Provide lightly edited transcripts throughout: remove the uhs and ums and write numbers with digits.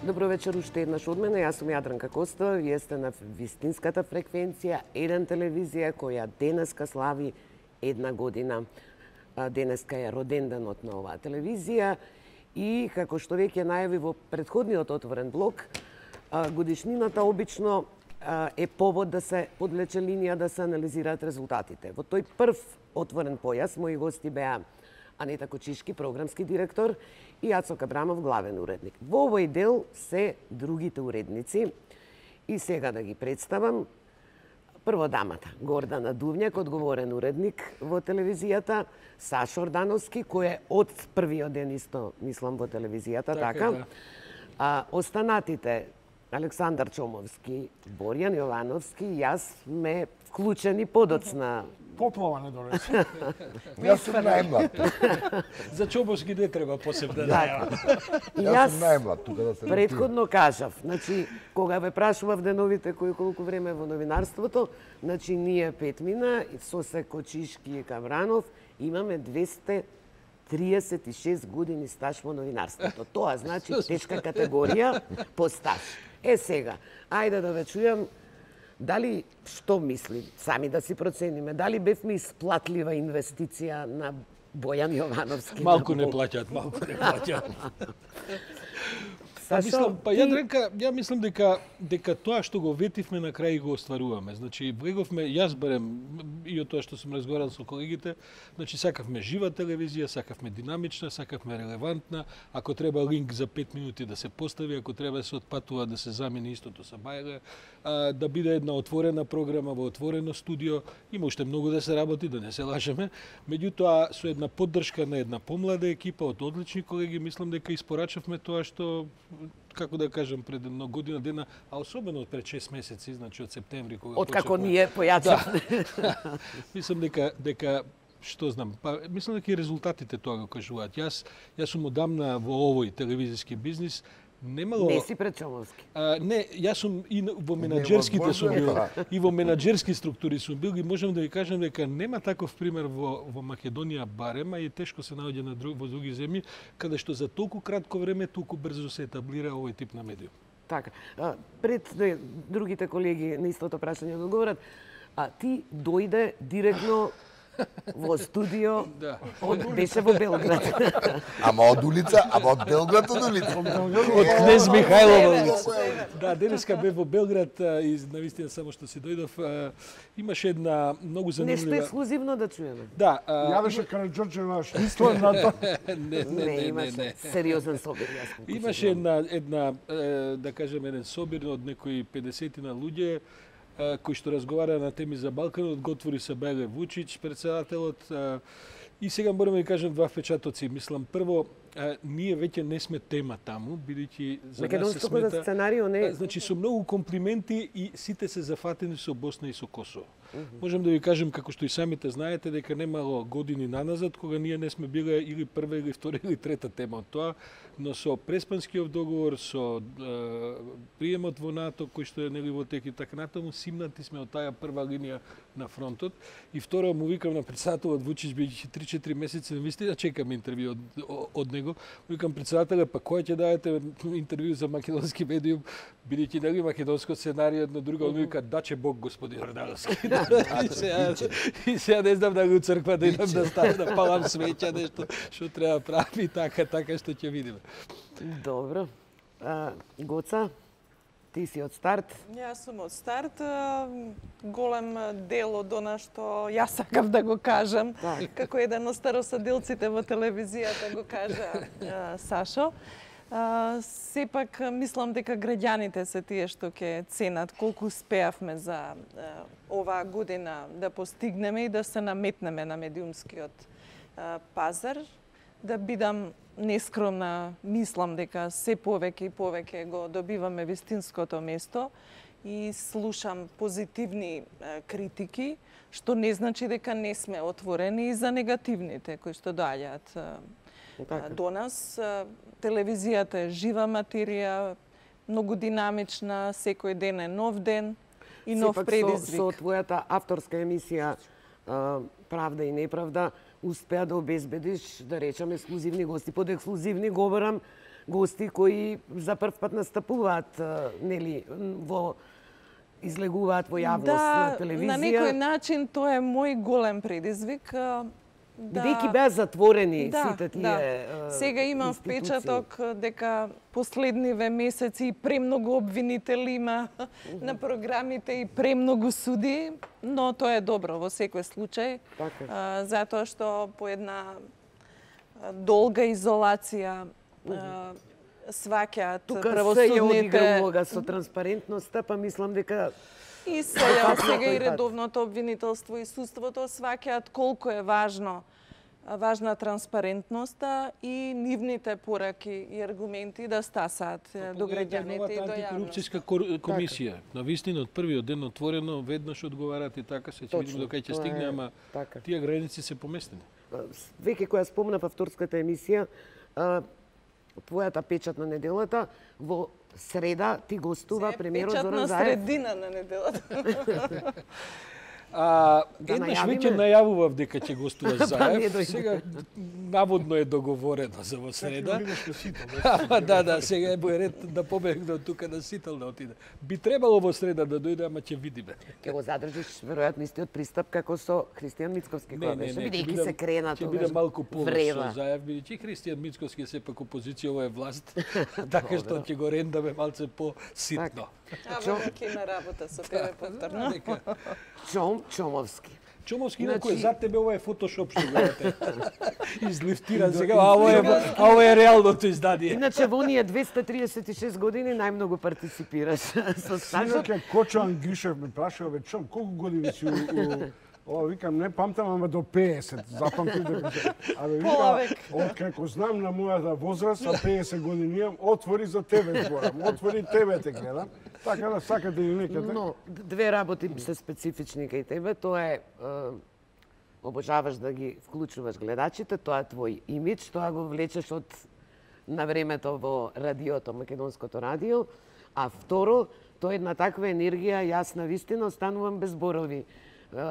Добро вечер уште еднаш од мене. Јас сум Јадранка Костова. Вие сте на вистинската фреквенција Еден телевизија, која денеска слави 1 година. Денеска е роден денот на оваа телевизија и, како што веќе најави во претходниот отворен блок, годишнината обично е повод да се подлече линија да се анализираат резултатите. Во тој прв отворен појас мои гости беа Анита Кочишки, програмски директор, и Јацок Абрамов, главен уредник. Во овој дел се другите уредници и сега да ги представам. Прво дамата, Гордана Дувњак, одговорен уредник во телевизијата, Сашо Ордановски, кој е од првиот ден исто, мислам, во телевизијата, така? Да. Останатите, Александар Чомовски, Борјан Јовановски, јас ме вклучени подоцна. Поплава не донесе. Јас сум најмлад. За Чомовски не треба посебно да Јас Јас сум најмлад, тука да се предходно кажав, значи, кога ве прашував деновите кој колку време во новинарството, значи ние 5 мина, со се Кочишки и Кавранов, имаме 236 години стаж во новинарството. Тоа значи тешка категорија по стаж. Сега, ајде да ве чујам, дали, што мисли, сами да си процениме, дали бевме исплатлива инвестиција на Бојан Јовановски? Малку не плаќаат, малку не плаќаат. Ја мислам дека тоа што го ветивме на крај го остваруваме. Значи влеговме, јас барем и од тоа што сум разговарал со колегите, значи сакавме жива телевизија, сакавме динамична, сакавме релевантна, ако треба линк за 5 минути да се постави, ако треба да се отпатува да се замени истото со Бајле, да биде една отворена програма во отворено студио. Има уште многу да се работи, да не се лажеме. Меѓутоа, со една поддршка на една помлада екипа од одлични колеги, мислам дека испорачавме тоа што, како да кажам, пред една година дена, а особено од пред 6 месеци, значи од септември, кога откако ние појачавме. Да. Мислам дека што знам, мислам дека и резултатите тоа го кажуваат. Јас сум одамна во овој телевизиски бизнис. Не си пред Чомовски. Не, јас сум и во менаџерските сум бил, и во менаџерски структури сум бил, и можам да ви кажам дека нема таков пример во Македонија барем, а и тешко се наоѓа во други земји, каде што за толку кратко време толку брзо се етаблира овој тип на медиум. Така. Пред другите колеги на истото прашање да одговорат, ти дојде директно во студио, беше во Белград. Ама од улица, ама од Белград од улица. Од Кнез Михајлова улица. Да, денеска бев во Белград и навистина само што си дојдов, имаше една многу занимлива... Нешто ексклузивно да чуеме. Да. Јавеше Караџорџева Шнислер на тоа. Не, имаше сериозен собир. Имаше една, да кажем, еден собир од некои 50-на луѓе, кои што разговара на теми за Балканот, го отвори се Бајле Вучич, председателот. И сега морам да ви кажам два впечатоци. Мислам, прво, ние веќе не сме тема таму, бидејќи за нас се смета... сценарио не... Значи, со многу комплименти и сите се зафатени со Босна и со Косово. Можам да ви кажам, како што и самите знаете, дека немало години наназад, кога ние не сме биле или прва, или втора, или трета тема од тоа, но со Преспанскиот договор, со приемот во НАТО, кој што е нели во тек и така натаму, симнати сме од таа прва линија на фронтот. И второ, му викам на председателот Вучич, бидејќи 3-4 месеци, вистина чекам интервју од него. Викам председателя, па кој ќе дадете интервју за македонски медиум, бидејќи нели македонско сценарио едно друго, он вика даче Бог господин Ордановски. И сега не знам да го црква да идам да ставам да палам свеќа, нешто што треба прави, така што ќе видиме. Добро. Гоца, ти си од старт? Јас сум од старт. Голем дел од она што јас сакав да го кажам, како еден од старосаделците во телевизијата го кажа Сашо. Сепак мислам дека граѓаните се тие што ќе ценат колку успеавме за оваа година да постигнеме и да се наметнеме на медиумскиот пазар. Да бидам нескромна, мислам дека се повеќе и повеќе го добиваме вистинското место и слушам позитивни критики, што не значи дека не сме отворени и за негативните кои што доаѓаат до нас. Телевизијата е жива материја, многу динамична, секој ден е нов ден и нов предизвик. Со твојата авторска емисија Правда и неправда успеа да обезбедиш, да речеме, ексклузивни гости. Под ексклузивни говорам гости кои за прв пат настапуваат, нели, излегуваат во јавност на телевизија. На некој начин тоа е мој голем предизвик. Бидејќи беа затворени сите тие Сега имам впечаток дека последниве месеци премногу обвинители има на програмите и премногу суди, но тоа е добро во секој случај, затоа што по една долга изолација сваќаат правосудните... Тука се ја одигра улога со транспарентноста, па мислам дека и сега и редовното обвинителство и судството сваќаат колку е важна транспарентноста и нивните пораки и аргументи да стасаат до граѓаните и до јавност. Антикорупцијска комисија. На вистина, од првиот ден отворено, веднаш одговарат и така се ќе видиме до кај ќе стигне, ама тие граници се поместени. Веќе која спомна во вторската емисија, твојата печат на неделата, во среда ти гостува премиерот Зоран Заев. Печат на средина на неделата. Еднаш веќе најавував дека ќе гостува Заев. Сега наводно е договорено за во среда. Да, сега е ред да побегне од тука на Сител да отиде. Би требало во среда да дојде, ама ќе видиме. Ќе го задржиш веројатно истиот пристап како со Христијан Мицковски кој беше, бидејќи се крена тоа. Ќе биде малку повеќе со Заев, бидејќи Христијан Мицковски сепак опозиција, ова е власт, така што ќе го рендаме малце по-ситно. А ќе има работа со тебе повторно. Чомовски. Чомовски, инако е за тебе, ова е фотошоп што гледате. Излифтиран сега, а ова е реалното издание. Иначе во оние 236 години најмногу партиципираш со стажот. Синоќа Кочо Ангишев ме прашува, бе, Чом, колку години си Ова викам, не памтам, ама до 50. Запамтив дека се. Абе викам, како знам на мојата возраст, а 50 години имам, отвори за тебе зборам, отвори тебе те гледам. Така да сакате и некаде. Но две работи се специфични кај тебе, тоа е обожаваш да ги вклучуваш гледачите, тоа е твој имидж, тоа го влечеш од на времето во радиото, Македонското радио, а второ, тоа е една таква енергија, јас на вистина останувам без зборови.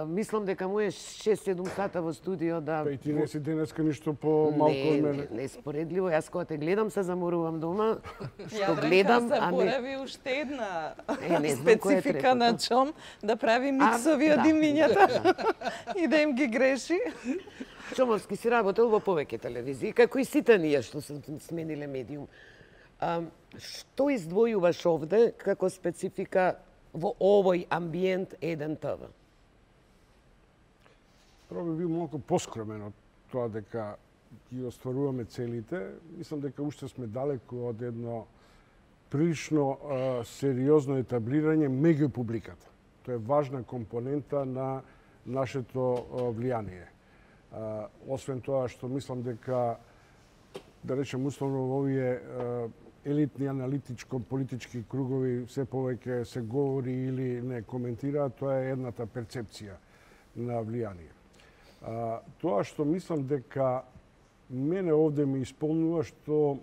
Мислам дека му е 6-7 сата во студио да... Па и ти не си денеска ништо по-малку од мене. Не, споредливо. Јас кога те гледам се заморувам дома, што гледам... Јадранка заборави уште една специфика на Чом, да прави миксови од имињата и да им ги греши. Чомовски си работел во повеќе телевизии, како и сите ние што се смениле медиум. Што издвојуваш овде како специфика во овој амбиент Еден ТВ? Прво би бил малку поскромен од тоа дека ги остваруваме целите. Мислам дека уште сме далеку од едно прилично сериозно етаблирање меѓу публиката. Тоа е важна компонента на нашето влијание. Освен тоа што мислам дека, да речем условно, во овие елитни аналитичко-политички кругови се повеќе се говори или не коментираат, тоа е едната перцепција на влијание. Тоа што мислам дека мене овде ми исполнува, што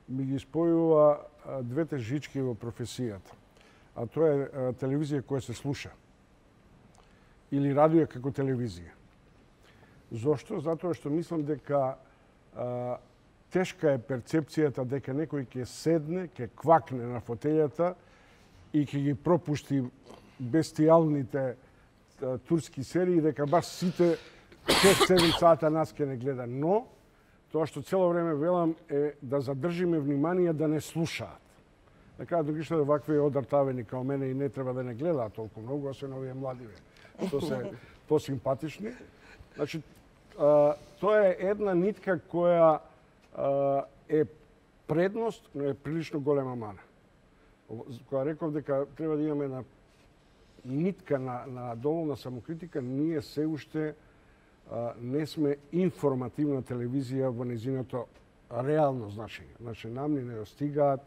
ми ги спојува двете жички во професијата. А тоа е телевизија која се слуша. Или радио како телевизија. Зошто? Затоа што мислам дека тешка е перцепцијата дека некој ќе седне, ќе квакне на фотелјата и ќе ги пропушти бестијалните турски серии, дека баш сите 6-7 сата нас ке не гледа. Но, тоа што цело време велам е да задржиме внимание да не слушаат. Да кажат другиште да вакви одартавени као мене и не треба да не гледаат толку многу, освен овие младиве, што се посимпатични. Значи, тоа е една нитка која е предност, но е прилично голема мана. Кога реков дека треба да имаме една нитка на доволна самокритика, ние се уште не сме информативна телевизија во незиното реално значење. Значи, нам ни не достигаат,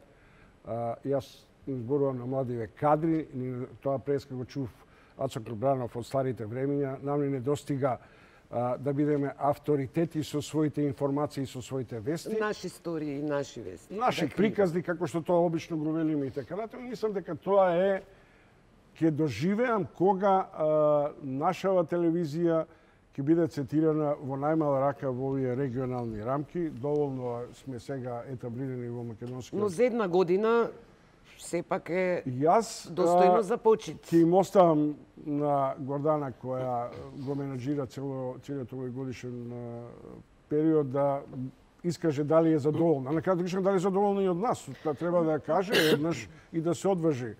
јас зборувам на младиве кадри, тоа преска го чув Ацо Крбранов од старите времења, нам ни не достига да бидеме авторитети со своите информации, со своите вести. Наши истории и наши вести. Наши приказни, како што тоа обично го велиме и така натаму. Мислам дека тоа ќе доживеам кога нашава телевизија ќе биде цитирана во најмала рака во овие регионални рамки. Доволно сме сега етаблирани во македонскиот. Но за една година сепак е Јас достојно за почит. ќе им оставам на Гордана, која го менаџира целиот овој годишен период, да искаже дали е задоволна. На крајот кажам дали е задоволна и од нас. Треба да каже еднаш и да се одважи.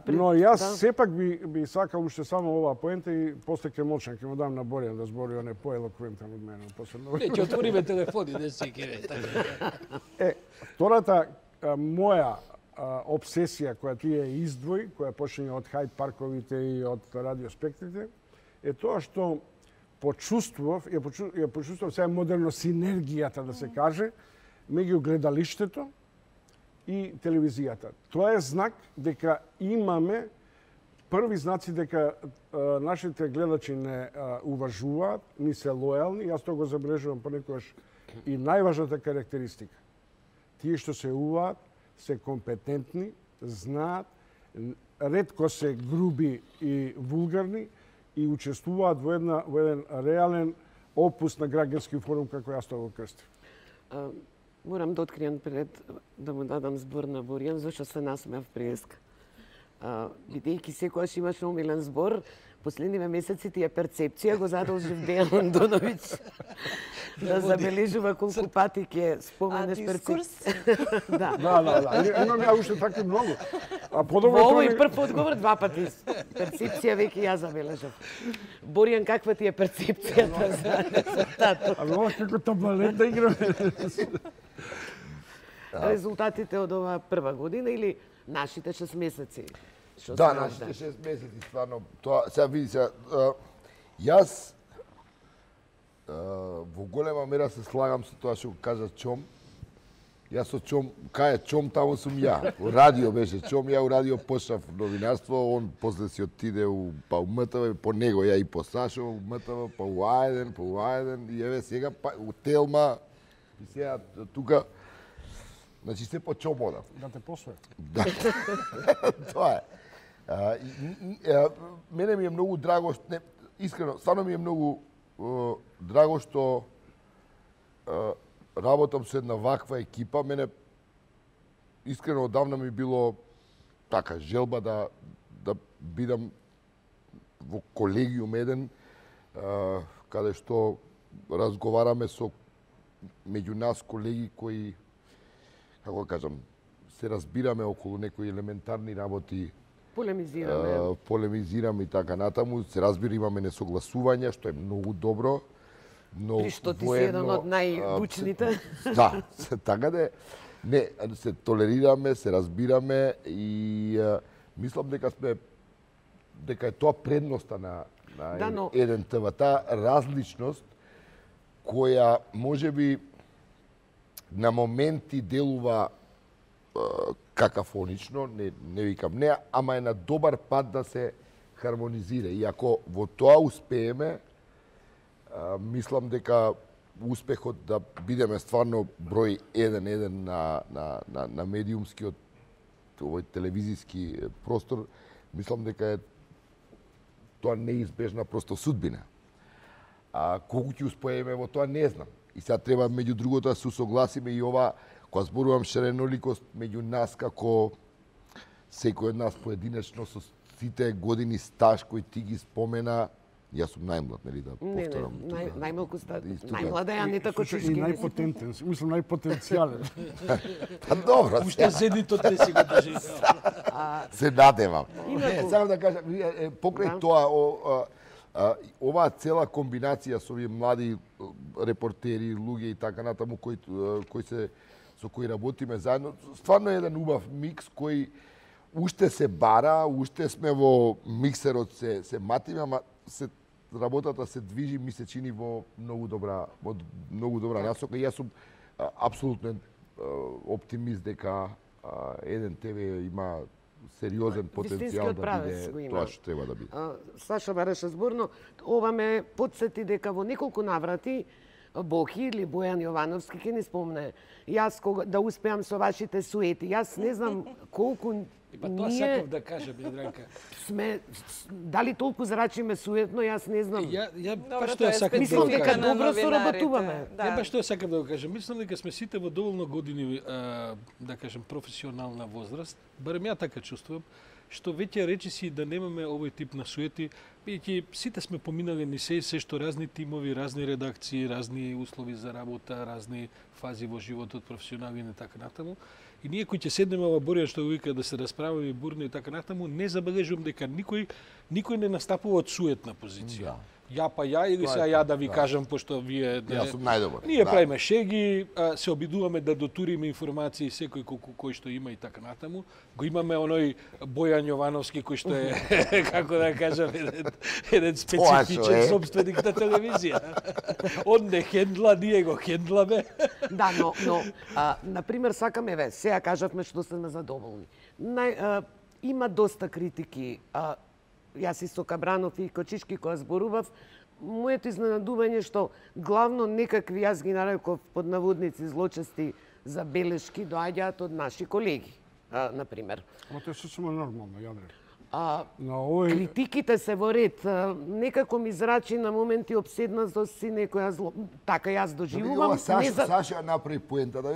Но јас сепак би сакал уште само оваа поента и после ќе молчам, ќе му дам на Боријан да збори, он е поелоквентен од мене. Не, ќе отвориме телефони, не се кире. Втората моја обсесија која ти ја издвои, која почине од Хајд парковите и од радиоспектрите, е тоа што ја почувствував сега модерно синергијата, да се каже, меѓу гледалиштето и телевизијата. Тоа е знак дека имаме први знаци дека нашите гледачи не уважуваат, ни се лојални. Јас тоа го забележувам понекогаш и најважната карактеристика. Тие што се уваат, се компетентни, знаат, ретко се груби и вулгарни и учествуваат во еден реален опус на граѓански форум како јас тоа го крстив. Морам да откријам пред да му дадам збор на Боријан, зашто се насмеав преска. Бидејќи секогаш имаш омилен збор, последниве месеци тие перцепција го задолжив Дејан Андоновиќ да забележува колку пати ќе споменеш перцепција. Да. Имам ја уште такви многу. А подобро во овој прв одговор 2 пати перцепција веќе ја забележав. Боријан, каква ти е перцепцијата за резултатот? Ова како табалет да играме. Резултатите од оваа прва година или нашите 6 месеци? Да, нашите 6 месеци, стварно. Тоа, сега види, јас во голема мера се слагам со тоа што кажа Чом. Јас со Чом, кај е Чом, таму сум ја. Во радио беше Чом, ја у радио почнав новинарство, он после си отиде у МТВ, по него ја и по Сашо, у МТВ, па у А1, и еве сега у Телма, и сега тука. Значи се по Чом одам. Да те посве. Да. Тоа е. Мене ми е многу драго, искрено, стварно ми е многу драго што работам со една ваква екипа. Мене искрено одавна ми било така желба да бидам во колегиум еден каде што разговараме со меѓу нас колеги кои, како да кажам, се разбираме околу некои елементарни работи. Полемизираме и така натаму. Се разбира, имаме несогласувања, што е многу добро. Но и што ти си еден од најбучните. Да, така да не, се толерираме, се разбираме и мислам дека е тоа предноста на еден ТВ, таа различност која можеби на моменти делува какафонично, не викам не, ама е на добар пат да се хармонизира. И ако во тоа успееме, мислам дека успехот да бидеме стварно број 1 на медиумскиот овој телевизиски простор, мислам дека е тоа неизбежна просто судбина. А колку ќе успееме во тоа не знам. И сега треба меѓу другото да се согласиме и ова, кога зборувам ширеноликост меѓу нас како секој од нас поединечно со сите години стаж кои ти ги спомена. Јас сум најмлад, нели да повторам. Не, најмалку најмлада ја не тако чешки. И најпотентен, мислам најпотенцијален. Па добро. Уште седнитот не си го доживеал. Се надевам. Не, само да кажам, покрај тоа, оваа цела комбинација со овие млади репортери, луѓе и така натаму со кои работиме заедно, стварно е еден убав микс кој уште се бара, уште сме во миксерот се матиме, ама работата се движи, ми се чини во многу добра насока. Јас сум апсолутно оптимист дека еден ТВ има сериозен потенцијал да биде тоа што треба да биде. Сашо бараше зборно, ова ме потсети дека во неколку наврати Бохи или Бојан Јовановски ќе ни спомне. Јас да успеам со вашите суети. Јас не знам колку Па тоа сакав да кажам, Јадранка. Сме дали толку зрачиме суетно, јас не знам. Па што ја сакам да Мислам дека кажам. добро соработуваме. Па што ја сакам да го кажам. Мислам дека сме сите во доволно години, да кажем, професионална возраст, барем ја така чувствувам, што веќе речиси да немаме овој тип на суети, бидејќи сите сме поминали ни се што разни тимови, разни редакции, разни услови за работа, разни фази во животот, професионални и така натаму. И ние кои ќе седнеме во Борија, што го вика да се расправиме бурно и така натаму, не забележувам дека никој не настапува од суетна позиција. Ја па ја или сега ја да ви кажам, пошто вие... Јас сум најдобар. Ние правиме шеги, се обидуваме да дотуриме информации секој кој што има и така натаму. Го имаме оној Бојан Јовановски кој што е, како да кажам, еден специфичен собственик на телевизија. Он не хендла, ние го хендламе. Да, но например, сакаме сега кажавме што сме задоволни. Има доста критики. Јас и со Кабранов и Кочички која зборував, моето изненадување што главно некакви, јас ги нареков под наводници злочести забелешки доаѓаат од наши колеги, например. Ама тоа е сосема нормално, Јадре. Критиките се во ред. Некако ми зрачи на моменти обседнатост и некоја зло. Така јас доживувам. Саша направи поента да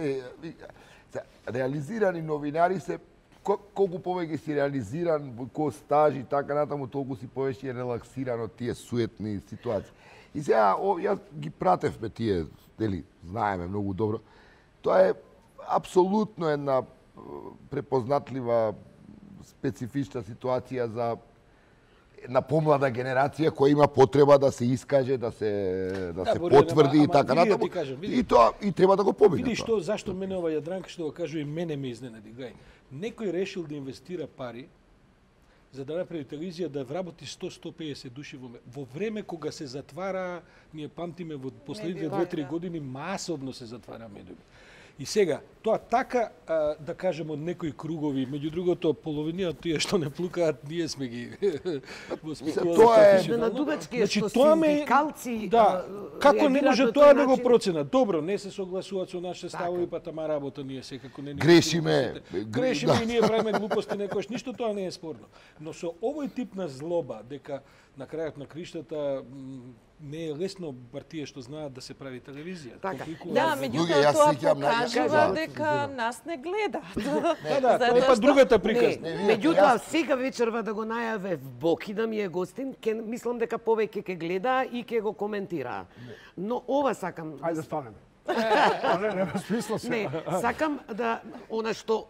реализирани новинари се колку повеќе си реализиран, кој стаж и така натаму, толку си повеќе релаксиран од тие суетни ситуации. И сега, јас ги пратевме тие, дели, знаеме многу добро. Тоа е апсолутно една препознатлива, специфична ситуација за една помлада генерација која има потреба да се искаже, да се потврди и така натаму. И тоа и треба да го помине. Види што, зашто мене ова Јадранка што го кажува и мене ме изненади. Гај, некој решил да инвестира пари за да направи телевизија да вработи 100-150 души во време кога се затвара, ние памтиме во последните 2-3 години масовно се затвара медиуми. И сега, тоа така, да кажем, од некои кругови, меѓу другото, половина од тие што не плукаат, ние сме ги воспитували. Тоа е надувачки, што синдикалци да, како не може тоа да го проценат? Добро, не се согласуваат со нашите ставови, па тама работа ние секако не грешиме. Грешиме и ние правиме глупости некојаш, ништо тоа не е спорно. Но со овој тип на злоба, дека на крајот на криштата не е лесно бар тие што знаат да се прави телевизија. Така. Да, меѓутоа тоа покажува дека нас не гледаат. Да, тоа е па другата приказна. Меѓутоа, сега вечерва да го најаве в Боки да ми е гостин, мислам дека повеќе ќе гледа и ќе го коментира. Но ова сакам... Ајде станеме. Не, смисла се. Не, сакам да она што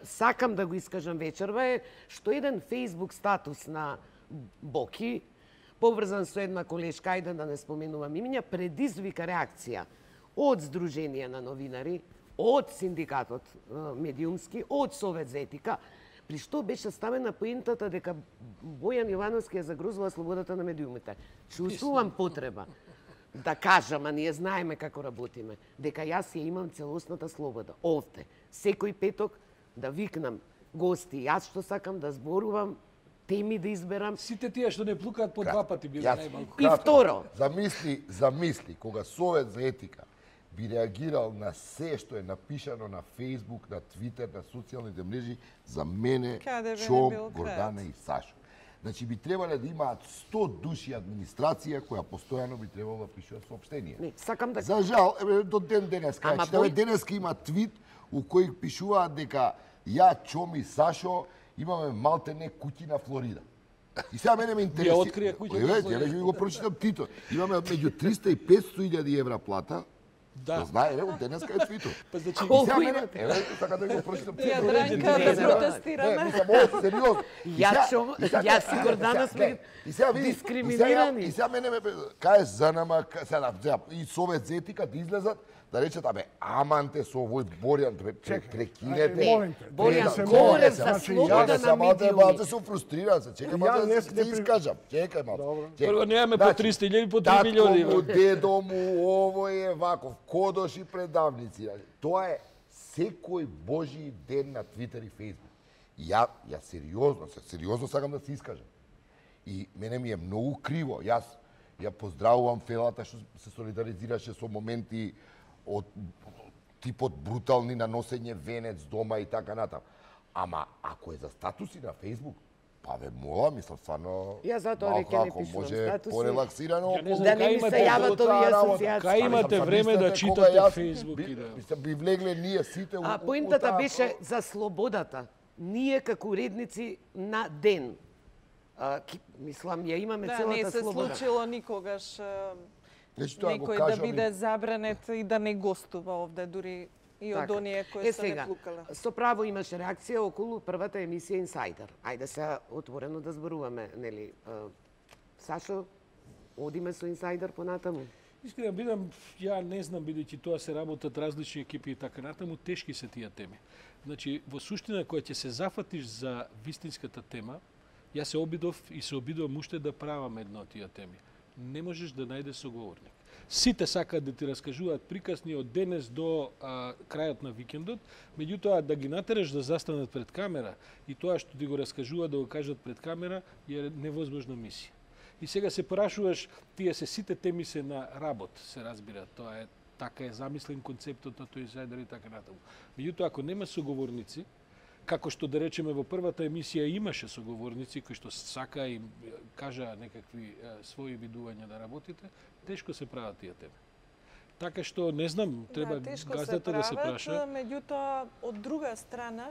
сакам да го искажам вечерва е што еден Facebook статус на Боки поврзан со една колешка, ајде да не споменувам имиња, предизвика реакција од Сдружение на новинари, од синдикатот медиумски, од Совет за етика, при што беше ставена поентата дека Бојан Јовановски ја загрозува слободата на медиумите. Чувствувам потреба да кажам, а ние знаеме како работиме, дека јас ја имам целосната слобода. Овде, секој петок да викнам гости, јас што сакам да зборувам, теми да изберам. Сите тие што не плукаат по два пати биле најмалку. И второ. Замисли, кога Совет за етика би реагирал на се што е напишано на Facebook, на Твитер, на социјалните мрежи, за мене, Чом, Гордана и Сашо. Значи би требале да имаат 100 души администрација која постојано би требало да пишува соопштенија. Не, сакам да... За жал, до ден денеска. Денеска има твит у кој пишуваат дека ја, Чом и Сашо имаме малтене куќи на Флорида. И сега мене ме интересира. Ја открија куќи на Флорида. Ја го прочитам титул. Имаме меѓу 300 и 500 илјади евра плата. Да. Знае, ево, денеска е твитот. Па значи, колку имате? Еве, така да го прочитам. Јадранка да протестираме. Не, мислам, ово сериозно. Јас и Гордана сме дискриминирани. И сега мене ме кај ЗНМ, и Совет за етика да излезат, да речат, абе, аманте со овој Борјан, прекинете. Борјан, говоре за слобода на медиуми. Малце сум фрустриран се, чекај малце да се искажам. Чекај малце. Прво немаме по 300.000, по 3 милиони. Татко му, дедо му, овој е ваков, кодоши предавници. Тоа е секој Божи ден на Твитер и Фейсбук. Ја сериозно сакам да се искажам. И мене ми е многу криво. Јас ја поздравувам Фелата што се солидаризираше со моменти од типот брутални наносење венец дома и така натаму. Ама ако е за статуси на Фейсбук, па ве мола, мислам, стварно... Ја затоа веќе не пишувам може статуси. порелаксирано околу... Да не ми се јават овие асоцијации. Кај имате време да читате Фейсбук и да... Мислам, би влегле ние сите... А поинтата беше за слободата. Ние како уредници на ден. Мислам, ја имаме Да, целата не се слобода. случило никогаш некој да биде забранет и да не гостува овде, дури и од оние кои се не плукале. Со право имаше реакција околу првата емисија Инсайдер. Ајде се отворено да зборуваме, нели? Сашо, одиме со Инсайдер понатаму? Искрено бидам, ја не знам, бидејќи тоа се работат различни екипи и така натаму, тешки се тие теми. Значи, во суштина, која ќе се зафатиш за вистинската тема, ја се обидов и се обидувам уште да правам една од тие теми. Не можеш да најдеш соговорник. Сите сакаат да ти раскажуваат приказни од денес до крајот на викендот, меѓутоа да ги натераш да застанат пред камера и тоа што ти го раскажуваат да го кажат пред камера е невозможна мисија. И сега се порашуваш, тие сите теми се на работ, се разбира, тоа е така е замислен концептот на тој Инсайдер и така натаму. Меѓутоа ако нема соговорници, како што да речеме во првата емисија имаше соговорници кои што сака и кажа некакви своји видувања да работите, тешко се прават тие теми. Така што не знам, треба газдата да се праша. Меѓутоа од друга страна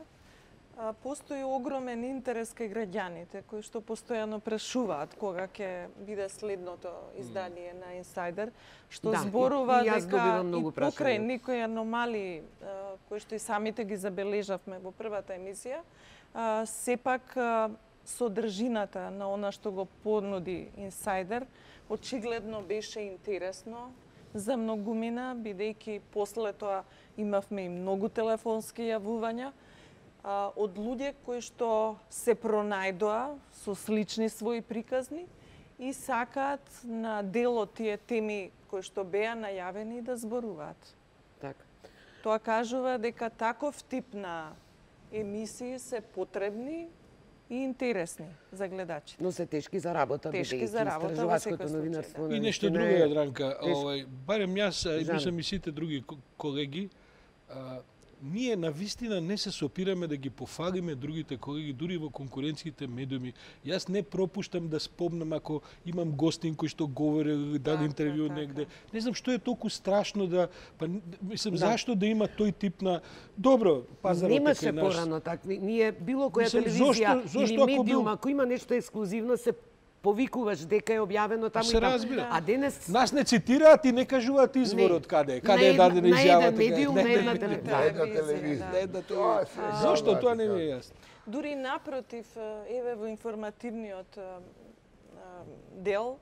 постои огромен интерес кај граѓаните кои што постојано прашуваат кога ќе биде следното издание на Инсайдер, што зборува дека и покрај некои аномалии кои што и самите ги забележавме во првата емисија, сепак содржината на она што го понуди Инсайдер очигледно беше интересно за многумина, бидејќи после тоа имавме и многу телефонски јавувања од луѓе кои што се пронајдоа со слични своји приказни и сакаат на дел од тие теми кои што беа најавени да зборуваат. Така. Тоа кажува дека таков тип на емисии се потребни и интересни за гледачите. Но се тешки за работа, тешки за работа во секој новинарство. И нешто друго, Јадранка, барем јас, мислам и сите други колеги, ние на вистина не се сопираме да ги пофалиме другите колеги, дури во конкуренциите медиуми. Јас не пропуштам да спомнам ако имам гостин кој што говори или дали интервју негде. Не знам што е толку страшно да, мислам, зашто да има тој тип на добро пазарот е немаше кај нас. порано такви. Ние било која телевизија или медиум, ако има нешто ексклузивно, се повикуваш дека е објавено таму се и таму. разбира. А денес нас не цитираат и не кажуваат изворот каде е дадена изјава. На еден медиум, на една телевизија. Зошто тоа не ми е јасно? Дури напротив, еве во информативниот дел,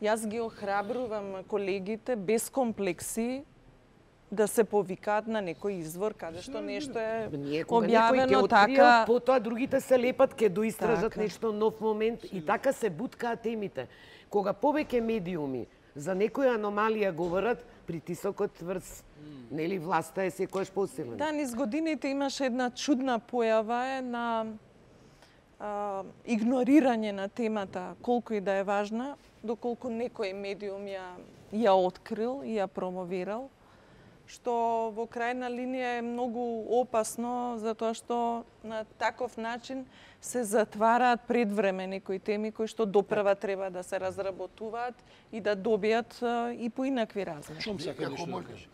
јас ги охрабрувам колегите без комплекси да се повикаат на некој извор каде што нешто е објавено така. Потоа другите се лепат ке доистражат нешто нов момент и така се буткаат темите. Кога повеќе медиуми за некоја аномалија говорат, притисокот врз нели власта е секојаш посилен. Да, низ годините имаше една чудна појава на игнорирање на темата, колку и да е важна, доколку некој медиум ја открил и ја промовирал, што во крајна линија е многу опасно, затоа што на таков начин се затвараат предвреме некои теми кои што допрва треба да се разработуваат и да добијат и поинакви размери. Шум сака нешто да каже.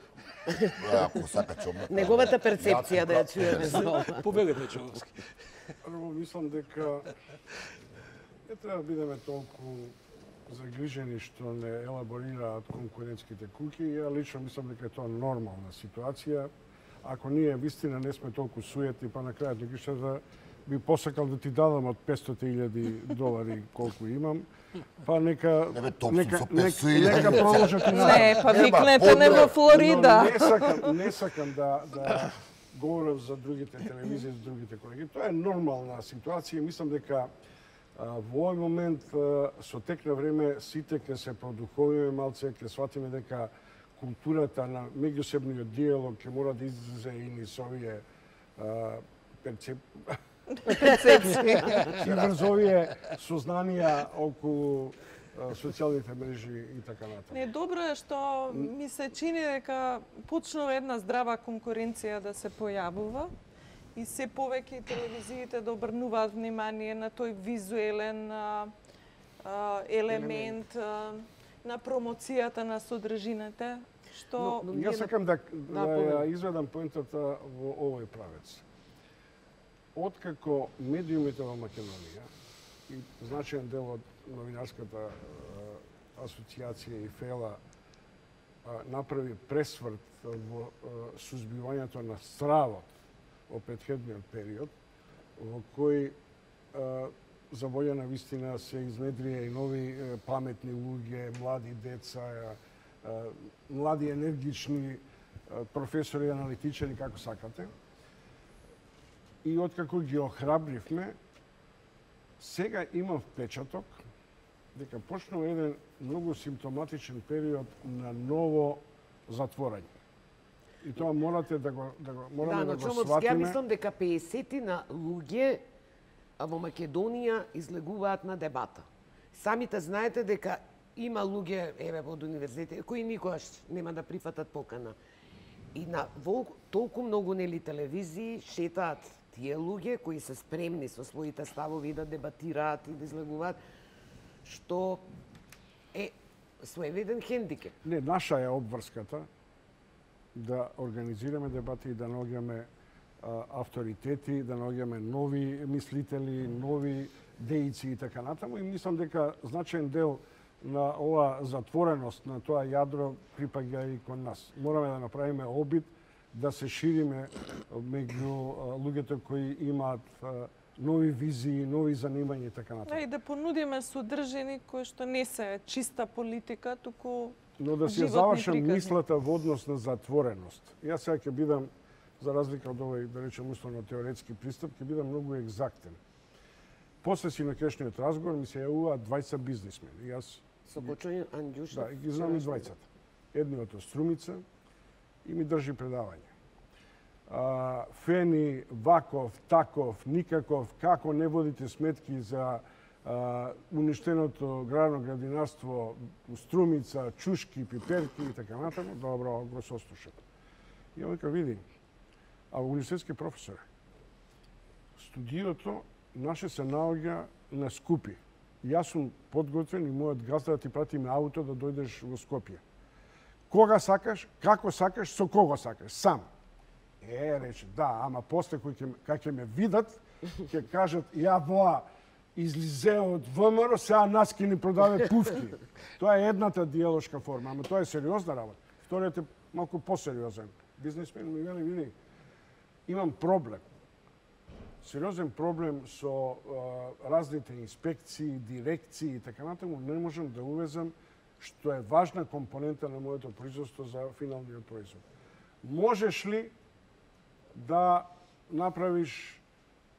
Ако сака чом. Неговата перцепција да ја чуеме. Повелете Човски. Прво мислам дека не треба да бидеме толку загрижени што не елаборираат конкурентските куќи. Ја лично мислам дека е тоа нормална ситуација. Ако ние вистина не сме толку суетни, па на крајот на крајшата би посакал да ти дадам од $500,000 колку имам, па нека проложат и Не, па викнете не во Флорида. Не сакам да говорам за другите телевизии, за другите колеги. Тоа е нормална ситуација. Мислам дека во овој момент со тек на време сите ќе се продуховиме малце, ќе сватиме дека културата на меѓусебниот диалог ќе мора да излезе и низ овие перцепции и врз овие сознанија околу социјалните мрежи и така натаму. Не, добро е што ми се чини дека почнува една здрава конкуренција да се појавува и се повеќе телевизиите да обрнуваат внимание на тој визуелен елемент на промоцијата на содржината, што... Јас сакам да ја изведам поентата во овој правец. Откако медиумите во Македонија и значаен дел од новинарската асоциација и ФЕЛА направи пресврт во сузбивањето на стравот во претходниот период, во кој за волја на вистина се изнедрија и нови паметни луѓе, млади деца, млади енергични професори, аналитичари, како сакате. И откако ги охрабривме, сега имам впечаток дека почнува еден многу симптоматичен период на ново затворање. И тоа morate да го сватиме. Ја мислам дека 50 на луѓе во Македонија излегуваат на дебата. Самите знаете дека има луѓе од универзитет кои никогаш нема да прифатат покана. И на толку многу телевизии шетаат тие луѓе кои се спремни со своите ставови да дебатираат и да излегуваат, што е своевиден хендикеп. Не, наша е обврската да организираме дебати и да наоѓаме авторитети, да наоѓаме нови мислители, нови дејци и така натаму. И мислам дека значаен дел на ова затвореност, на тоа јадро припаѓа и кон нас. Мораме да направиме обид да се шириме меѓу луѓето кои имаат нови визии, нови занимања и така натаму. И да понудиме содржини кои што не се чиста политика, туку но да се завршам мислата во однос на затвореност. Јас сега ќе бидам, за разлика од овој, да речем, условно теоретски пристап, ќе бидам многу екзактен. После синокешниот разговор ми се јавуваат двајца бизнисмени. Јас со почој Андјуш. Да, ги знам и двајцата. Едниот од Струмица и ми држи предавање. Фени, ваков, таков, никаков, како не водите сметки за уништеното градно градинарство, Струмица, чушки, пиперки и така натаму, добро, го сослушам. И овој види, а университетски професор, студиото наше се наоѓа на Скупи. Јас сум подготвен и мојот газда да ти пратиме ауто да дојдеш во Скопје. Кога сакаш, како сакаш, со кого сакаш, сам. Рече, да, ама после кој ќе ме видат, ќе кажат, ја воа излизе од ВМРО, сега нас ќе ни продаве пувки. Тоа е едната диалошка форма, ама тоа е сериозна работа. Вториот е малку посериозен. Бизнесмен ми вели, види, имам проблем. Сериозен проблем со разните инспекции, дирекции и така натаму, не можам да увезам што е важна компонента на моето производство за финалниот производ. Можеш ли да направиш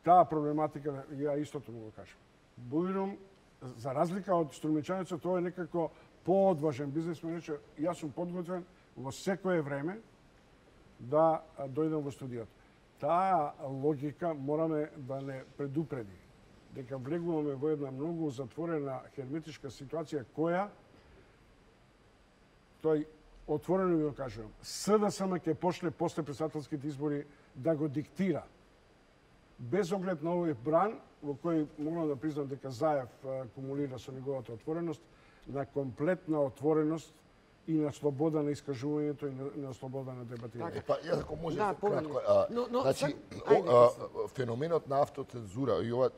таа проблематика, ја истото му го кажам. Бујрум, за разлика од струмичаница, тоа е некако поодважен бизнесмен, рече, јас сум подготвен во секое време да дојдам во студиото. Таа логика мораме да не предупреди дека влегуваме во една многу затворена херметичка ситуација која тој отворено ви го кажувам, СДСМ ќе почне после председателските избори да го диктира. Без оглед на овој бран, во кој морам да признам дека Заев кумулира со неговата отвореност, на комплетна отвореност и на слобода на искажувањето и на слобода на дебатирање. Јас ако може кратко. Значи, феноменот на автоцензура и ова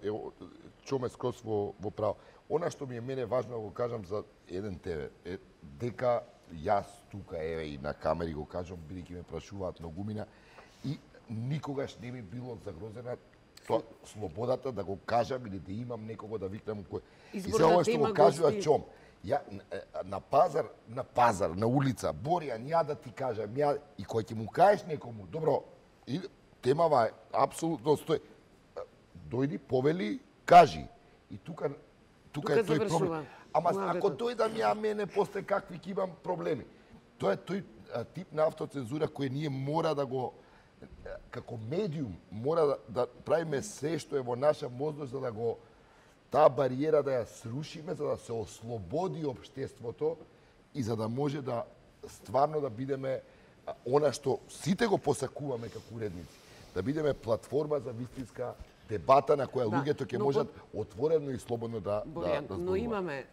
чоме скроз во право. Она што ми е мене важно да го кажам за еден ТВ е дека јас тука и на камери го кажам, бидејќи ме прашуваат многумина и никогаш не ми било загрозена слободата да го кажам или да имам некого да викнам кој. И се ова што го кажува Чом. Ја на пазар, на улица, Боријан, ја да ти кажам, ја и кој ќе му кажеш некому, добро, и темава е апсолутно стои. Дојди, повели, кажи. И тука е тој проблем. Ама ако дојдам ја мене после какви ќе имам проблеми. Тоа е тој тип на автоцензура кој ние мора да го како медиум мора да правиме се што е во наша можност за да го таа бариера да ја срушиме, за да се ослободи општеството и за да може да стварно да бидеме она што сите го посакуваме како уредници. да бидеме платформа за вистинска дебата на која луѓето ќе можат отворено и слободно да зборуваат. Но имаме,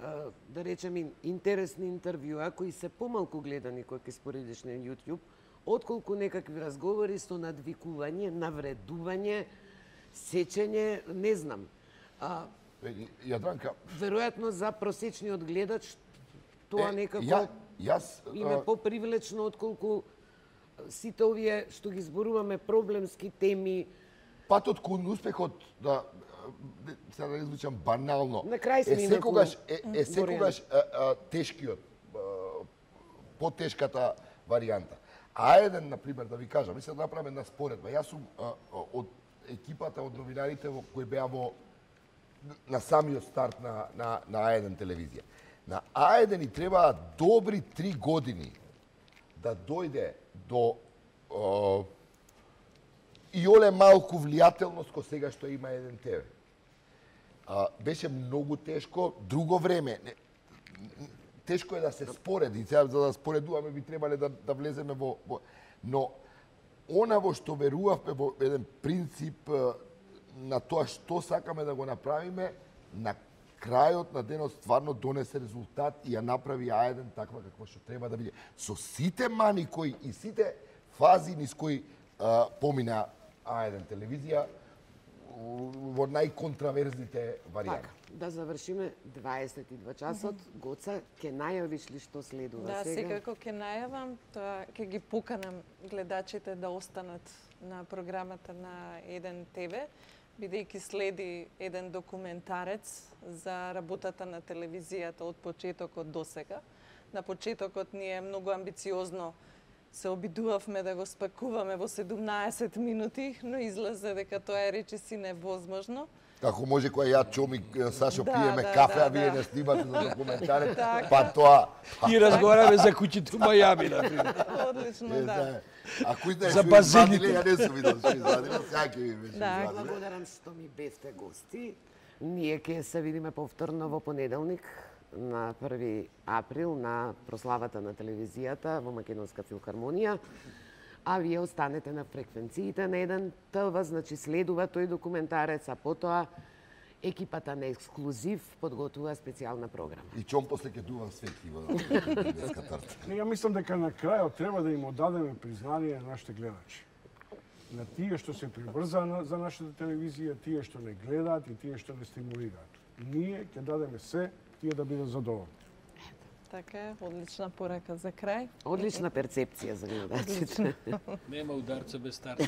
да речем, интересни интервјуа кои се помалку гледани кога ќе споредиш на YouTube, отколку некакви разговори со надвикување, навредување, сечење, не знам. Јадранка, Веројатно за просечниот гледач тоа некако им е попривлечно отколку сите овие што ги зборуваме проблемски теми. Патот кон успехот, сега да излучам банално, На крај сме секогаш тешкиот, потешката варијанта. А1, например, да ви кажам, мислам да направиме една споредба. Јас сум од екипата од новинарите кои беа на самиот старт на А1 телевизија. На А1 ни требаа добри 3 години да дојде до и оле малку влијателност кој сега што има еден ТВ. Беше многу тешко, друго време. Тешко е да се спореди, за да споредуваме би требале да влеземе во... Но, она во што верувавме во еден принцип на тоа што сакаме да го направиме, на крајот на денот стварно донесе резултат и ја направи А1 таква каква што треба да биде. Со сите мани кои и сите фази низ кои помина А1 телевизија во најконтраверзните варијанти. Така, да завршиме 22 часот. Гоца, ќе најавиш ли што следува сега? Да, секако ќе најавам, тоа ќе ги поканам гледачите да останат на програмата на Еден ТВ, бидејќи следи еден документарец за работата на телевизијата од почетокот до сега. На почетокот ние многу амбициозно се обидувавме да го спакуваме во 17 минути, но излезе дека тоа е речиси невозможно. Како може кога ја Чоми Сашо пиеме кафе, а вие не снимате за документарец, па тоа... И разговараме за куќите во Мајами, например. Одлично, да. А кој знаеш за што извадиле, базините. ја не сум видел што извадиле, сега ќе ви беше извадиле. Благодарам што ми бевте гости. Ние ќе се видиме повторно во понеделник на 1 април на прославата на телевизијата во Македонска филхармонија. А вие останете на фреквенциите на Еден ТВ, значи следува тој документарец, а потоа екипата на Ексклузив подготвува специјална програма. И Чом после ќе дувам светки во детска торта. Ја мислам дека на крајот треба да им одадеме признание на нашите гледачи. На тие што се прибрзаа за нашата телевизија, тие што не гледаат и тие што не стимулираат. Ние ќе дадеме се тие да бидат задоволни. Така е, одлична порака за крај. Одлична перцепција за гледачите. Нема ударца без старца.